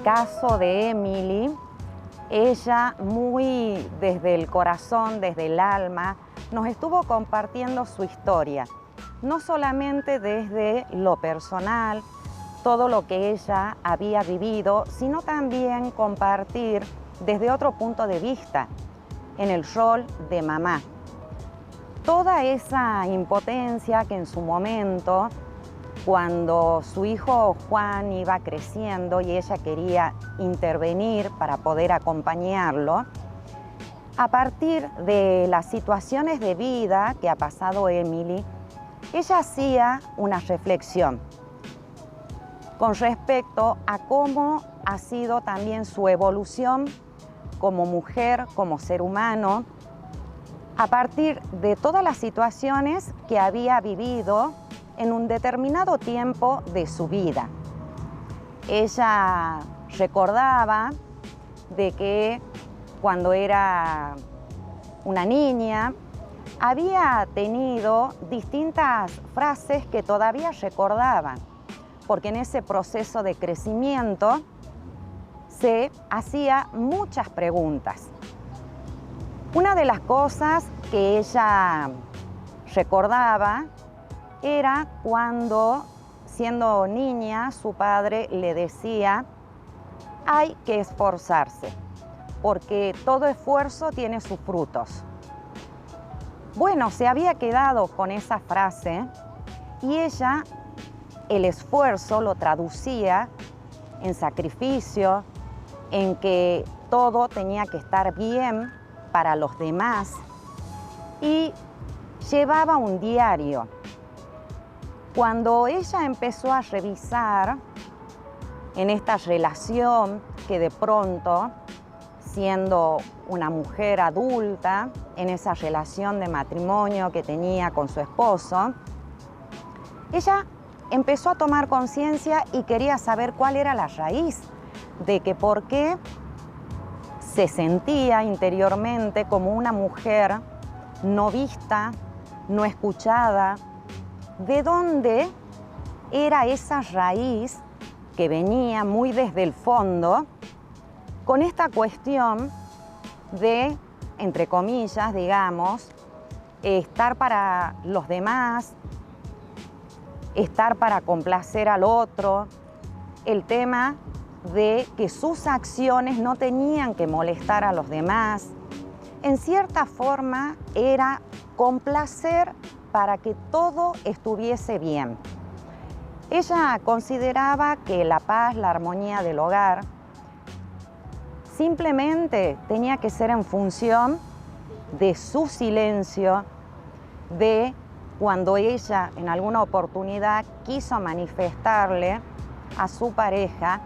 caso de Emily, ella muy desde el corazón, desde el alma, nos estuvo compartiendo su historia, no solamente desde lo personal, todo lo que ella había vivido, sino también compartir desde otro punto de vista, en el rol de mamá. Toda esa impotencia que en su momento, cuando su hijo Juan iba creciendo y ella quería intervenir para poder acompañarlo, a partir de las situaciones de vida que ha pasado Emily, ella hacía una reflexión con respecto a cómo ha sido también su evolución como mujer, como ser humano, a partir de todas las situaciones que había vivido en un determinado tiempo de su vida. Ella recordaba de que cuando era una niña había tenido distintas frases que todavía recordaba, porque en ese proceso de crecimiento se hacía muchas preguntas. Una de las cosas que ella recordaba era cuando, siendo niña, su padre le decía: hay que esforzarse, porque todo esfuerzo tiene sus frutos. Bueno, se había quedado con esa frase y ella el esfuerzo lo traducía en sacrificio, en que todo tenía que estar bien para los demás, y llevaba un diario. Cuando ella empezó a revisar en esta relación que de pronto, siendo una mujer adulta, en esa relación de matrimonio que tenía con su esposo, ella empezó a tomar conciencia y quería saber cuál era la raíz de que por qué se sentía interiormente como una mujer no vista, no escuchada. ¿De dónde era esa raíz que venía muy desde el fondo con esta cuestión de, entre comillas, digamos, estar para los demás, estar para complacer al otro, el tema de que sus acciones no tenían que molestar a los demás? En cierta forma era complacer para que todo estuviese bien. Ella consideraba que la paz, la armonía del hogar simplemente tenía que ser en función de su silencio, de cuando ella en alguna oportunidad quiso manifestarle a su pareja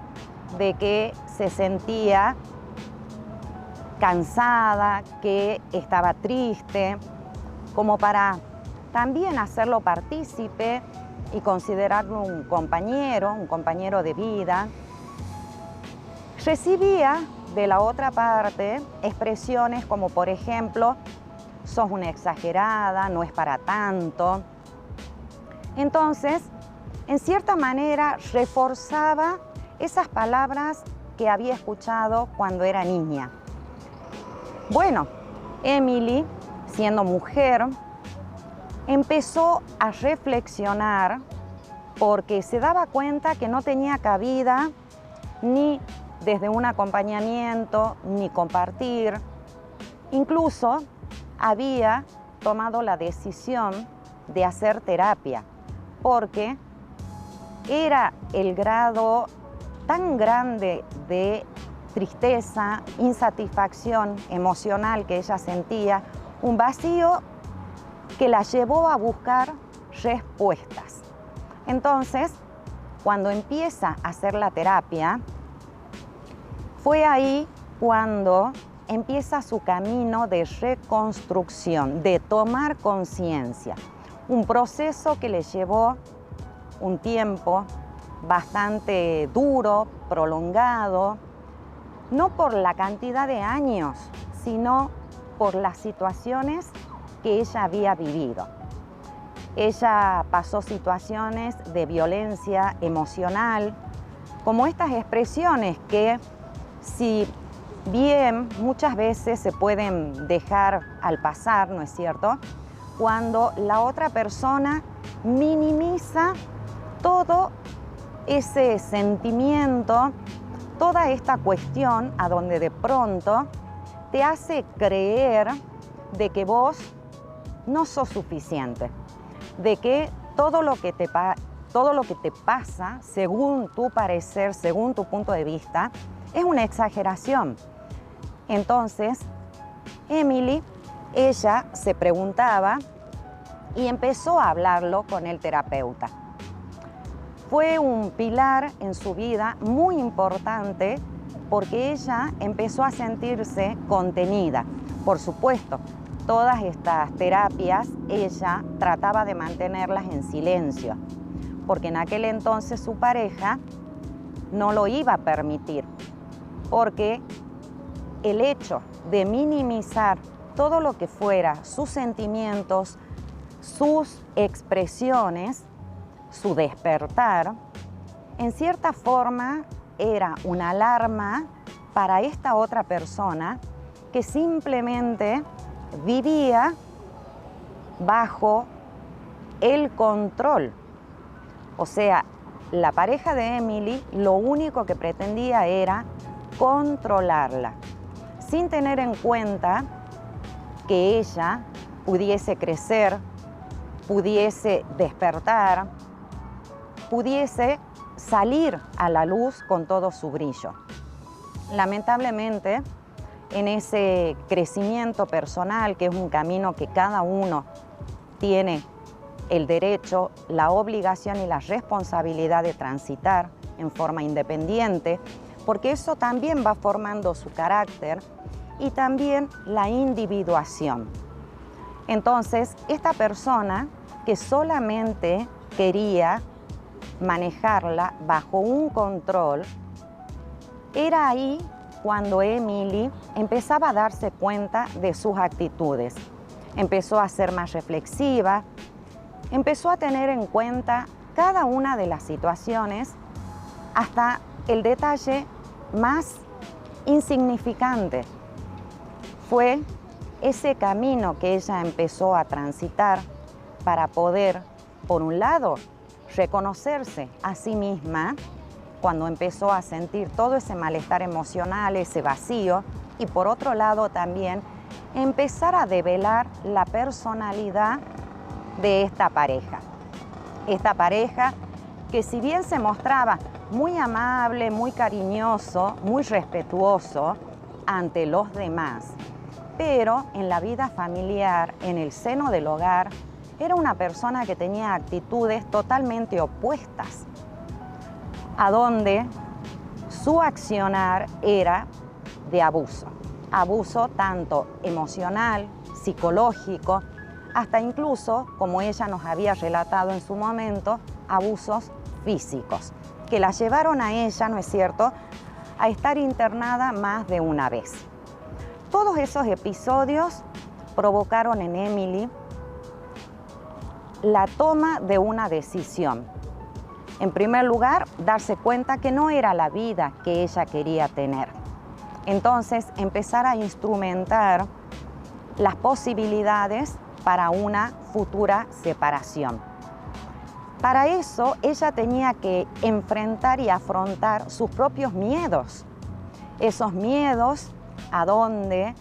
de que se sentía cansada, que estaba triste, como para también hacerlo partícipe y considerarlo un compañero de vida. Recibía de la otra parte expresiones como, por ejemplo: sos una exagerada, no es para tanto. Entonces, en cierta manera, reforzaba esas palabras que había escuchado cuando era niña. Bueno, Emily, siendo mujer, empezó a reflexionar porque se daba cuenta que no tenía cabida ni desde un acompañamiento, ni compartir. Incluso había tomado la decisión de hacer terapia, porque era el grado tan grande de tristeza, insatisfacción emocional que ella sentía, un vacío que la llevó a buscar respuestas. Entonces, cuando empieza a hacer la terapia, fue ahí cuando empieza su camino de reconstrucción, de tomar conciencia. Un proceso que le llevó un tiempo bastante duro, prolongado, no por la cantidad de años, sino por las situaciones que ella había vivido. Ella pasó situaciones de violencia emocional, como estas expresiones que, si bien muchas veces se pueden dejar al pasar, ¿no es cierto?, cuando la otra persona minimiza todo ese sentimiento, toda esta cuestión a donde de pronto te hace creer de que vos no sos suficiente, de que todo lo que te pasa, según tu parecer, según tu punto de vista, es una exageración. Entonces, Emily, ella se preguntaba y empezó a hablarlo con el terapeuta. Fue un pilar en su vida muy importante porque ella empezó a sentirse contenida. Por supuesto, todas estas terapias ella trataba de mantenerlas en silencio, porque en aquel entonces su pareja no lo iba a permitir, porque el hecho de minimizar todo lo que fuera sus sentimientos, sus expresiones, su despertar, en cierta forma era una alarma para esta otra persona que simplemente vivía bajo el control. O sea, la pareja de Emily lo único que pretendía era controlarla, sin tener en cuenta que ella pudiese crecer, pudiese despertar, pudiese salir a la luz con todo su brillo. Lamentablemente, en ese crecimiento personal, que es un camino que cada uno tiene el derecho, la obligación y la responsabilidad de transitar en forma independiente, porque eso también va formando su carácter y también la individuación. Entonces, esta persona que solamente quería manejarla bajo un control, era ahí cuando Emily empezaba a darse cuenta de sus actitudes. Empezó a ser más reflexiva, empezó a tener en cuenta cada una de las situaciones, hasta el detalle más insignificante. Fue ese camino que ella empezó a transitar para poder, por un lado, reconocerse a sí misma cuando empezó a sentir todo ese malestar emocional, ese vacío, y por otro lado también empezar a develar la personalidad de esta pareja. Esta pareja que, si bien se mostraba muy amable, muy cariñoso, muy respetuoso ante los demás, pero en la vida familiar, en el seno del hogar, era una persona que tenía actitudes totalmente opuestas, a donde su accionar era de abuso. Abuso tanto emocional, psicológico, hasta incluso, como ella nos había relatado en su momento, abusos físicos, que la llevaron a ella, ¿no es cierto?, a estar internada más de una vez. Todos esos episodios provocaron en Emily la toma de una decisión. En primer lugar, darse cuenta que no era la vida que ella quería tener. Entonces, empezar a instrumentar las posibilidades para una futura separación. Para eso, ella tenía que enfrentar y afrontar sus propios miedos. Esos miedos a donde,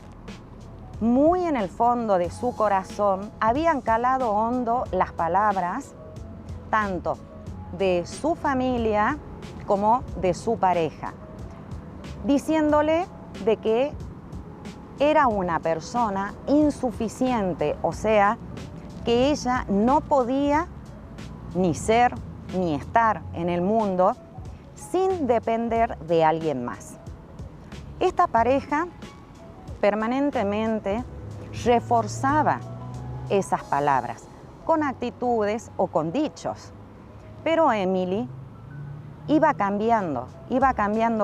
muy en el fondo de su corazón, habían calado hondo las palabras, tanto de su familia como de su pareja, diciéndole de que era una persona insuficiente, o sea, que ella no podía ni ser ni estar en el mundo sin depender de alguien más. Esta pareja permanentemente reforzaba esas palabras con actitudes o con dichos, pero Emily iba cambiando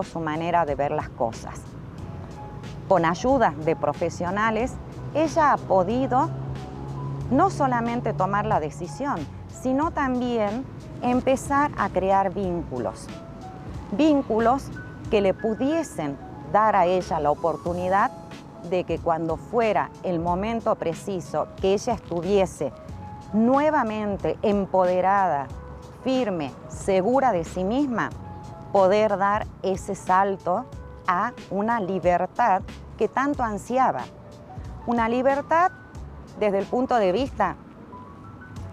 su manera de ver las cosas. Con ayuda de profesionales, ella ha podido no solamente tomar la decisión, sino también empezar a crear vínculos. vínculos que le pudiesen dar a ella la oportunidad de que cuando fuera el momento preciso, que ella estuviese nuevamente empoderada, firme, segura de sí misma, poder dar ese salto a una libertad que tanto ansiaba. Una libertad desde el punto de vista,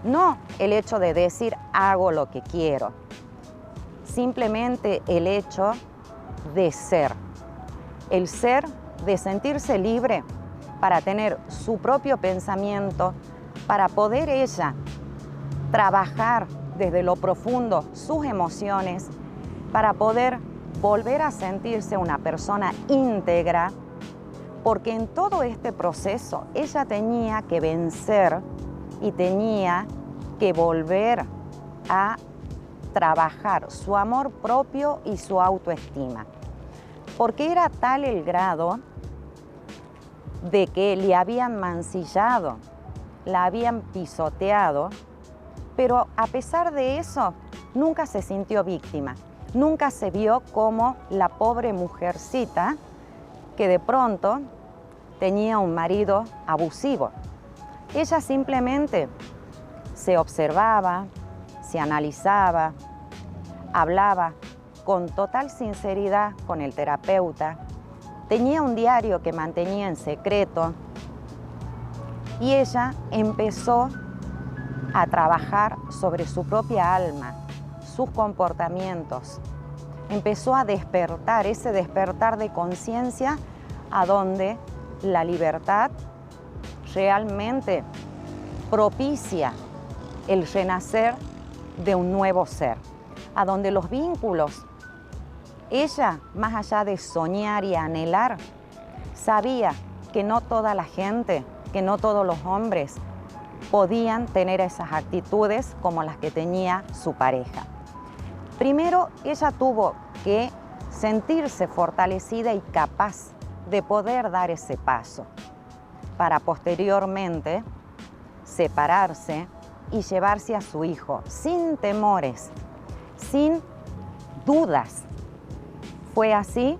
no el hecho de decir hago lo que quiero, simplemente el hecho de ser. El ser, de sentirse libre para tener su propio pensamiento, para poder ella trabajar desde lo profundo sus emociones, para poder volver a sentirse una persona íntegra, porque en todo este proceso ella tenía que vencer y tenía que volver a trabajar su amor propio y su autoestima, porque era tal el grado de que le habían mancillado, la habían pisoteado, pero a pesar de eso nunca se sintió víctima, nunca se vio como la pobre mujercita que de pronto tenía un marido abusivo. Ella simplemente se observaba, se analizaba, hablaba con total sinceridad con el terapeuta, tenía un diario que mantenía en secreto y ella empezó a trabajar sobre su propia alma, sus comportamientos. Empezó a despertar, ese despertar de conciencia a donde la libertad realmente propicia el renacer de un nuevo ser, a donde los vínculos, ella, más allá de soñar y anhelar, sabía que no toda la gente, que no todos los hombres podían tener esas actitudes como las que tenía su pareja. Primero, ella tuvo que sentirse fortalecida y capaz de poder dar ese paso para posteriormente separarse y llevarse a su hijo sin temores, sin dudas. Fue así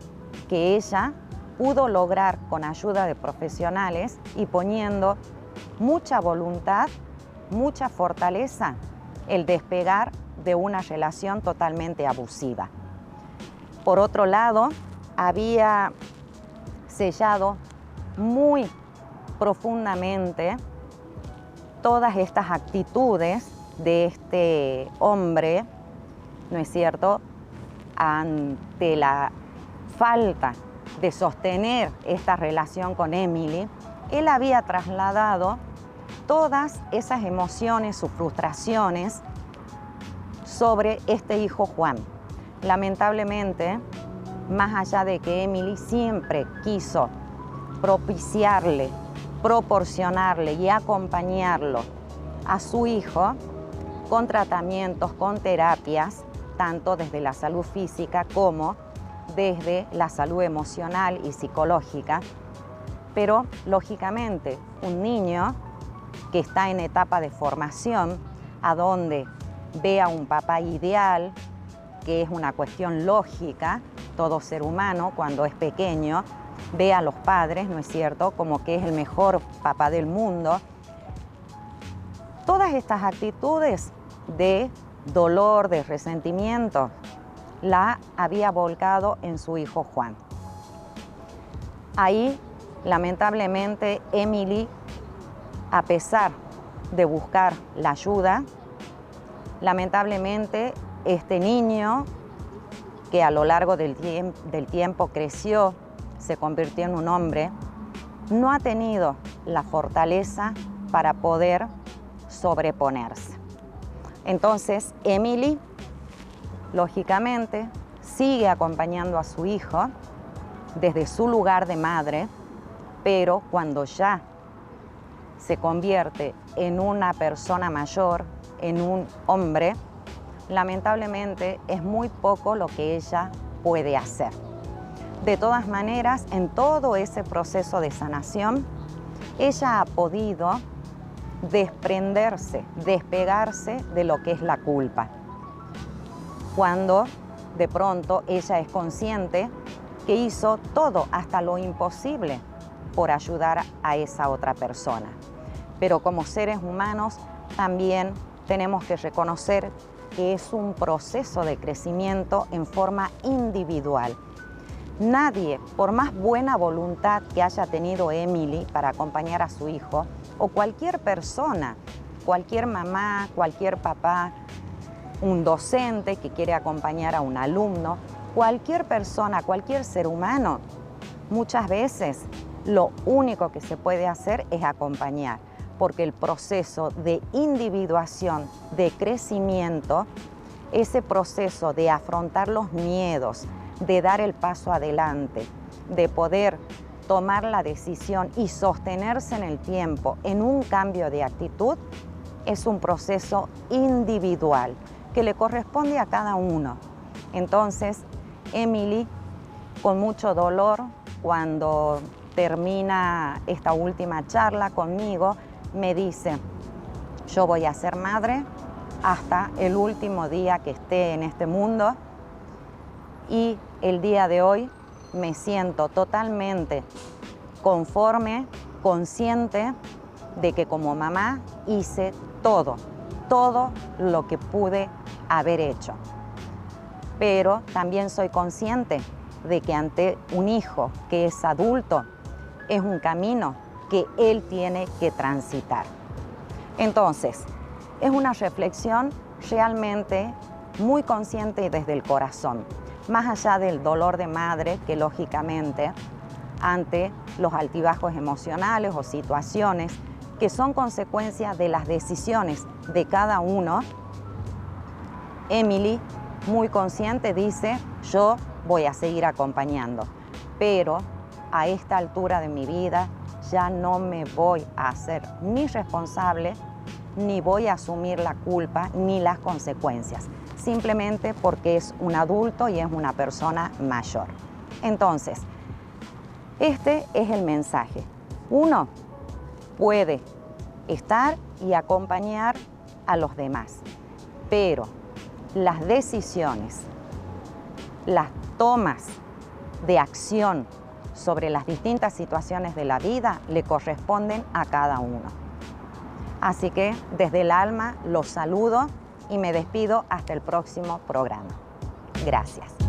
que ella pudo lograr, con ayuda de profesionales y poniendo mucha voluntad, mucha fortaleza, el despegar de una relación totalmente abusiva. Por otro lado, había sellado muy profundamente todas estas actitudes de este hombre, ¿no es cierto?, ante la falta de sostener esta relación con Emily. Él había trasladado todas esas emociones, sus frustraciones sobre este hijo Juan. Lamentablemente, más allá de que Emily siempre quiso propiciarle, proporcionarle y acompañarlo a su hijo con tratamientos, con terapias, tanto desde la salud física como desde la salud emocional y psicológica. Pero, lógicamente, un niño que está en etapa de formación, a donde ve a un papá ideal, que es una cuestión lógica, todo ser humano cuando es pequeño, ve a los padres, ¿no es cierto?, como que es el mejor papá del mundo. Todas estas actitudes de dolor, de resentimiento, la había volcado en su hijo Juan. Ahí, lamentablemente, Emily, a pesar de buscar la ayuda, lamentablemente este niño, que a lo largo del tiempo creció, se convirtió en un hombre, no ha tenido la fortaleza para poder sobreponerse. Entonces, Emily, lógicamente, sigue acompañando a su hijo desde su lugar de madre, pero cuando ya se convierte en una persona mayor, en un hombre, lamentablemente es muy poco lo que ella puede hacer. De todas maneras, en todo ese proceso de sanación, ella ha podido desprenderse, despegarse de lo que es la culpa. Cuando De pronto ella es consciente que hizo todo, hasta lo imposible, por ayudar a esa otra persona. Pero como seres humanos también tenemos que reconocer que es un proceso de crecimiento en forma individual. Nadie, por más buena voluntad que haya tenido Emily para acompañar a su hijo, o cualquier persona, cualquier mamá, cualquier papá, un docente que quiere acompañar a un alumno, cualquier persona, cualquier ser humano, muchas veces lo único que se puede hacer es acompañar, porque el proceso de individuación, de crecimiento, ese proceso de afrontar los miedos, de dar el paso adelante, de poder tomar la decisión y sostenerse en el tiempo en un cambio de actitud, es un proceso individual que le corresponde a cada uno. Entonces, Emily, con mucho dolor, cuando termina esta última charla conmigo, me dice: yo voy a ser madre hasta el último día que esté en este mundo, y el día de hoy me siento totalmente conforme, consciente de que como mamá hice todo lo que pude haber hecho. Pero también soy consciente de que ante un hijo que es adulto, es un camino que él tiene que transitar. Entonces, es una reflexión realmente muy consciente y desde el corazón, más allá del dolor de madre que lógicamente ante los altibajos emocionales o situaciones que son consecuencia de las decisiones de cada uno, Emily, muy consciente, dice: yo voy a seguir acompañando, pero a esta altura de mi vida ya no me voy a hacer ni responsable, ni voy a asumir la culpa ni las consecuencias, simplemente porque es un adulto y es una persona mayor. Entonces, este es el mensaje. Uno puede estar y acompañar a los demás, pero las decisiones, las tomas de acción sobre las distintas situaciones de la vida le corresponden a cada uno. Así que desde el alma los saludo y me despido hasta el próximo programa. Gracias.